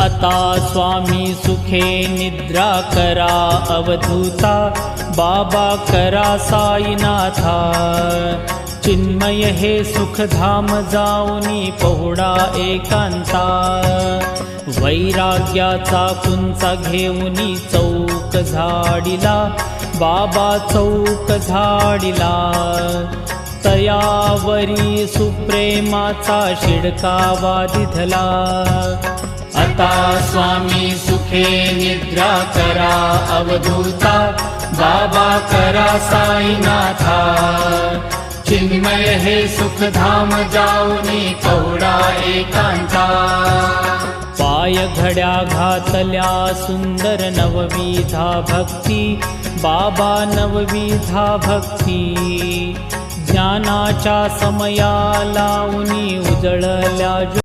आता स्वामी सुखे निद्रा करा अवधूता, बाबा करा साईनाथा। चिन्मय हे सुखधाम जाऊनी पहुडा एकांता, वैराग्याचा कुंचा घेऊनी चौक झाडिला, बाबा चौक झाडिला। तयावरी सुप्रेमाचा शिडकावा दिधला, आता स्वामी सुखे निद्रा करा अवधूता, बाबा करा साईनाथा। चिन्मय हे सुखधाम जाऊनी पहुडा एकांता, पाय घड्या घातल्या सुंदर नवविधा भक्ती, बाबा नवविधा भक्ती। ज्ञानाच्या समया लावूनी उजळल्या